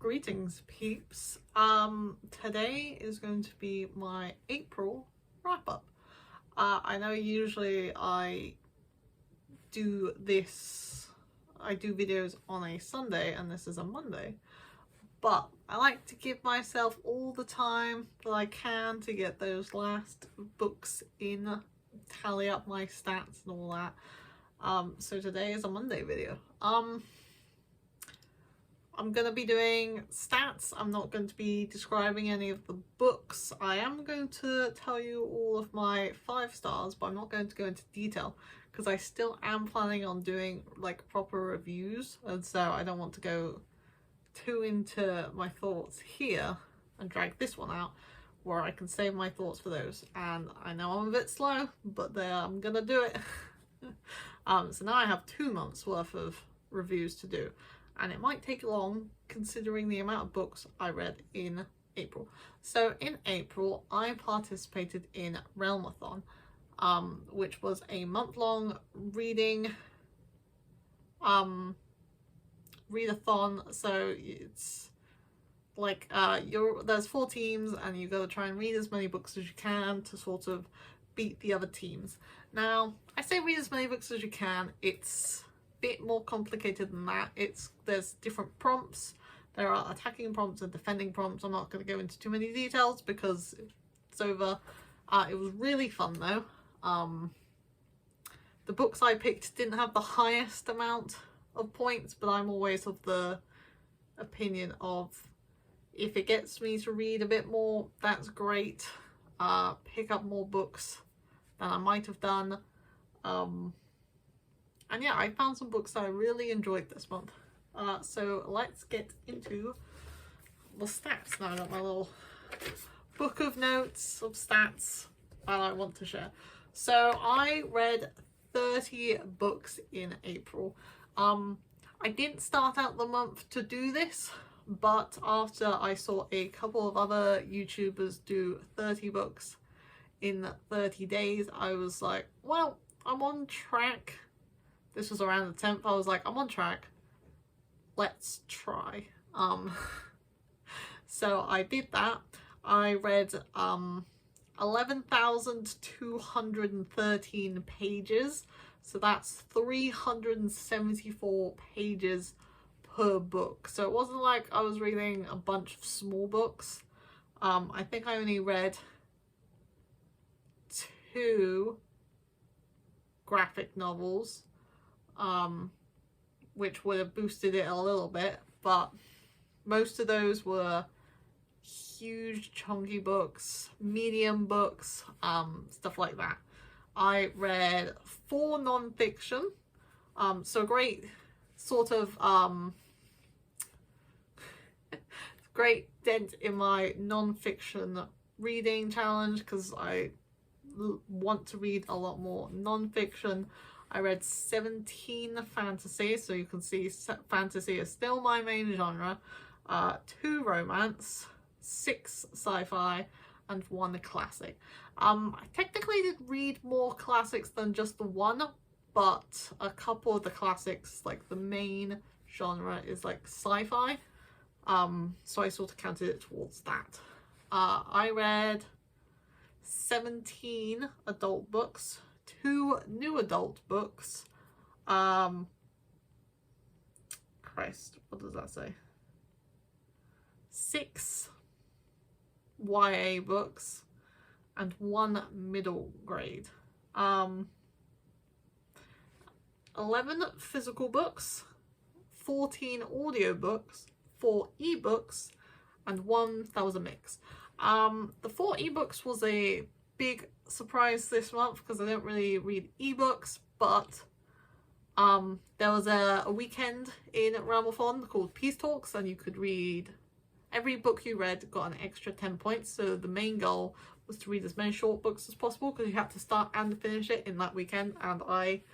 Greetings peeps. Today is going to be my April wrap up. I know usually I do videos on a Sunday and this is a Monday, but I like to give myself all the time that I can to get those last books in, tally up my stats and all that. So today is a Monday video. I'm going to be doing stats. I'm not going to be describing any of the books. I am going to tell you all of my 5 stars, but I'm not going to go into detail because I still am planning on doing like proper reviews, and so I don't want to go too into my thoughts here and drag this one out where I can save my thoughts for those. And I know I'm a bit slow, but there, I'm gonna do it. So now I have 2 months worth of reviews to do, and it might take long considering the amount of books I read in April. So in April I participated in Realmathon, which was a month-long readathon. So it's like there's 4 teams and you gotta try and read as many books as you can to sort of beat the other teams. Now I say read as many books as you can, it's bit more complicated than that. There's different prompts. There are attacking prompts and defending prompts. I'm not going to go into too many details because it's over. It was really fun though. The books I picked didn't have the highest amount of points, but I'm always of the opinion of if it gets me to read a bit more, that's great. Pick up more books than I might have done. And yeah, I found some books that I really enjoyed this month. So let's get into the stats. Now I got my little book of notes of stats that I want to share. So I read 30 books in April. I didn't start out the month to do this, but after I saw a couple of other YouTubers do 30 books in 30 days, I was like, well, I'm on track. This was around the 10th. I was like, I'm on track. Let's try. So I did that. I read 11,213 pages. So that's 374 pages per book. So it wasn't like I was reading a bunch of small books. I think I only read 2 graphic novels, which would have boosted it a little bit, but most of those were huge chunky books, medium books, stuff like that. I read 4 non-fiction, so great sort of great dent in my non-fiction reading challenge because I want to read a lot more non-fiction. I read 17 fantasy, so you can see fantasy is still my main genre, 2 romance, 6 sci-fi, and 1 classic. I technically did read more classics than just the 1, but a couple of the classics, like the main genre is like sci-fi, so I sort of counted it towards that. I read 17 adult books, 2 new adult books, Christ, what does that say? 6 YA books and 1 middle grade. 11 physical books, 14 audiobooks, 4 ebooks, and 1 that was a mix. The 4 ebooks was a big surprise this month because I don't really read ebooks, but there was a weekend in Realmathon called Peace Talks, and you could read every book you read got an extra 10 points. So the main goal was to read as many short books as possible because you had to start and finish it in that weekend, and I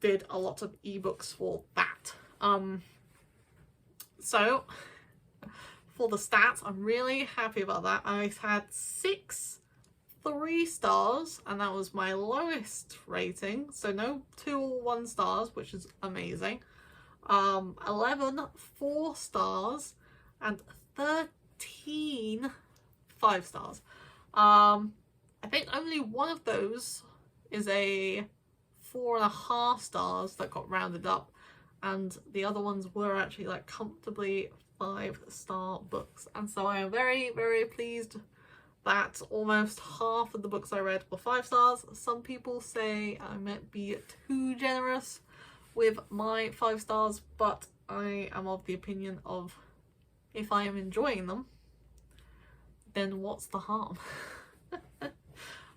did a lot of ebooks for that. So for the stats, I'm really happy about that. I had 6 3 stars, and that was my lowest rating, so no 2 or 1 stars, which is amazing. 11 4 stars, and 13 5 stars. I think only one of those is a 4.5 stars that got rounded up, and the other ones were actually like comfortably 5-star books. And so I am very, very pleased that almost half of the books I read were 5 stars. Some people say I might be too generous with my 5 stars, but I am of the opinion of, if I am enjoying them, then what's the harm?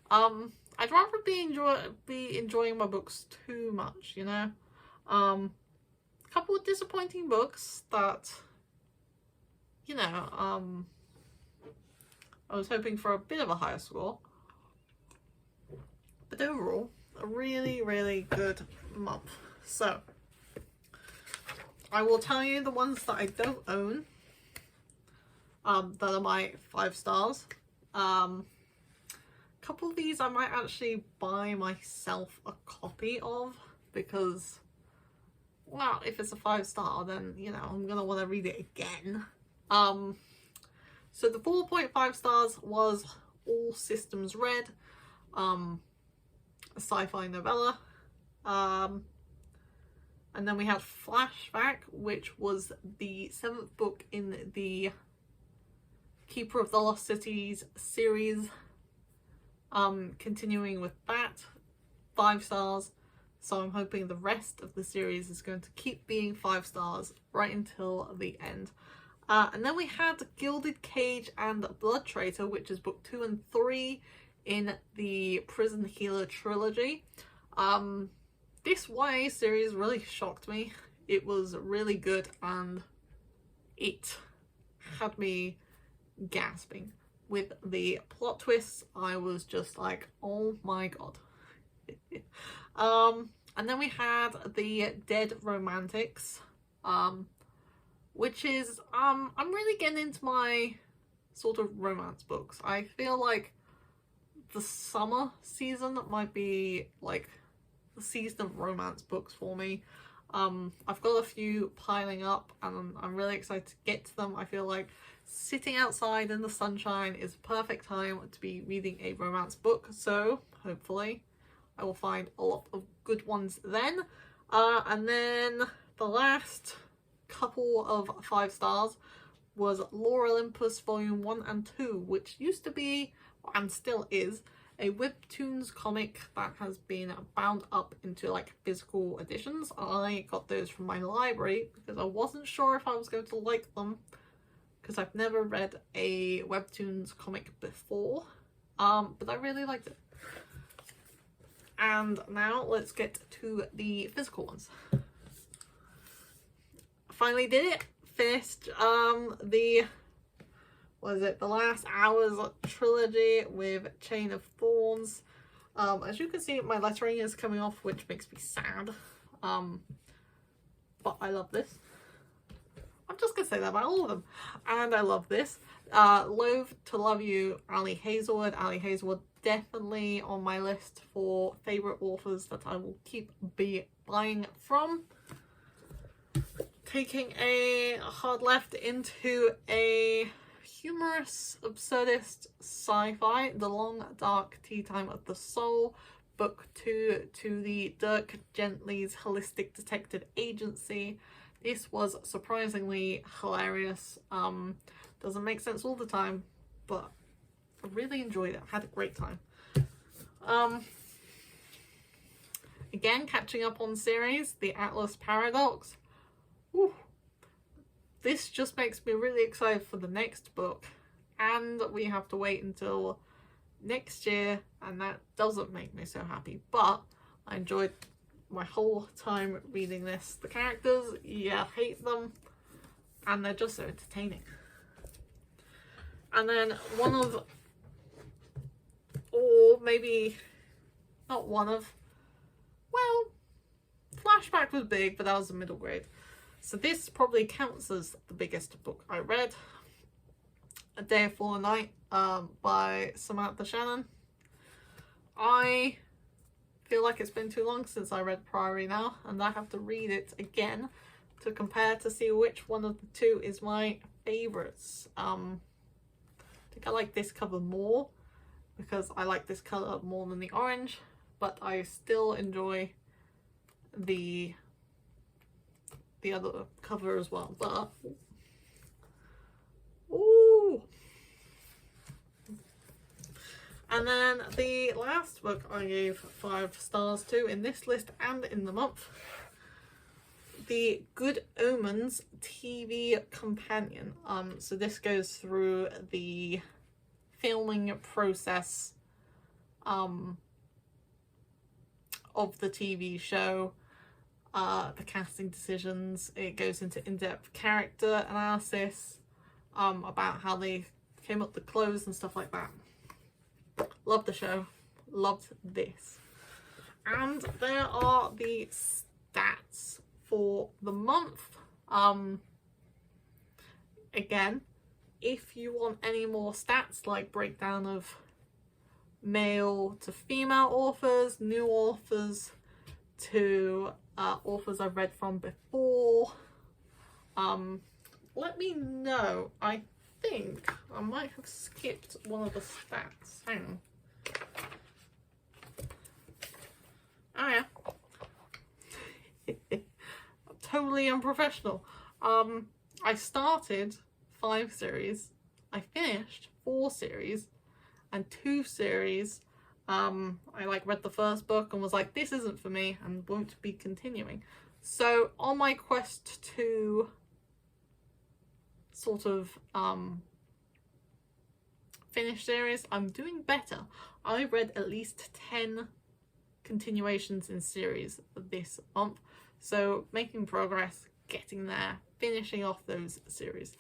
I'd rather be enjoying my books too much, you know. A couple of disappointing books that, you know, I was hoping for a bit of a higher score, but overall, a really, really good month. So, I will tell you the ones that I don't own, that are my 5 stars. A couple of these I might actually buy myself a copy of, because, well, if it's a 5 star, then, you know, I'm gonna want to read it again. So the 4.5 stars was All Systems Red, a sci-fi novella. And then we had Flashback, which was the 7th book in the Keeper of the Lost Cities series. Continuing with that, 5 stars. So I'm hoping the rest of the series is going to keep being 5 stars right until the end. And then we had Gilded Cage and Blood Traitor, which is book 2 and 3 in the Prison Healer trilogy. This YA series really shocked me. It was really good and it had me gasping with the plot twists. I was just like, oh my god. And then we had the Dead Romantics, which is, I'm really getting into my sort of romance books. I feel like the summer season might be like the season of romance books for me. I've got a few piling up and I'm really excited to get to them. I feel like sitting outside in the sunshine is a perfect time to be reading a romance book, so hopefully I will find a lot of good ones then. And then the last couple of 5 stars was Lore Olympus Volume 1 and 2, which used to be, and still is, a Webtoons comic that has been bound up into like physical editions. I got those from my library because I wasn't sure if I was going to like them, because I've never read a Webtoons comic before, but I really liked it. And now let's get to the physical ones. Finally did it. Finished the Last Hours trilogy with Chain of Thorns. As you can see, my lettering is coming off, which makes me sad. But I love this. I'm just gonna say that about all of them. And I love this. Loathe to Love You, Ali Hazelwood. Ali Hazelwood definitely on my list for favourite authors that I will keep buying from. Taking a hard left into a humorous, absurdist sci-fi, The Long Dark Tea Time of the Soul, book 2 to the Dirk Gently's Holistic Detective Agency. This was surprisingly hilarious. Doesn't make sense all the time, but I really enjoyed it. I had a great time. Again, catching up on series, The Atlas Paradox. Whew. This just makes me really excited for the next book, and we have to wait until next year, and that doesn't make me so happy, but I enjoyed my whole time reading this. The characters, yeah, I hate them, and they're just so entertaining. And then one of, or maybe not one of, well, Flashback was big, but that was a middle grade. So this probably counts as the biggest book I read. A Day of Fallen Night by Samantha Shannon. I feel like it's been too long since I read Priory now, and I have to read it again to compare to see which one of the two is my favourites. I think I like this cover more because I like this colour more than the orange, but I still enjoy the other cover as well. But ooh. And then the last book I gave 5 stars to in this list and in the month, The Good Omens TV Companion. So this goes through the filming process of the TV show, the casting decisions. It goes into in-depth character analysis about how they came up with the clothes and stuff like that. Loved the show, loved this. And there are the stats for the month. Again, if you want any more stats, like breakdown of male to female authors, new authors to authors I've read from before, let me know. I think I might have skipped one of the stats. Hang on. Oh yeah. Totally unprofessional. I started 5 series. I finished 4 series and 2 series. I read the first book and was like, this isn't for me and won't be continuing. So on my quest to sort of finish series, I'm doing better. I read at least 10 continuations in series this month, so making progress, getting there, finishing off those series.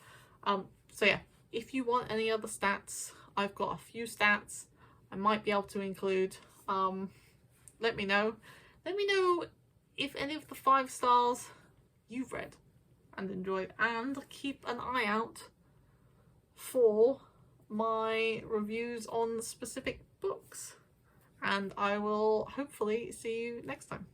So yeah, if you want any other stats, I've got a few stats I might be able to include. Let me know. Let me know if any of the 5 stars you've read and enjoyed, and keep an eye out for my reviews on specific books, and I will hopefully see you next time.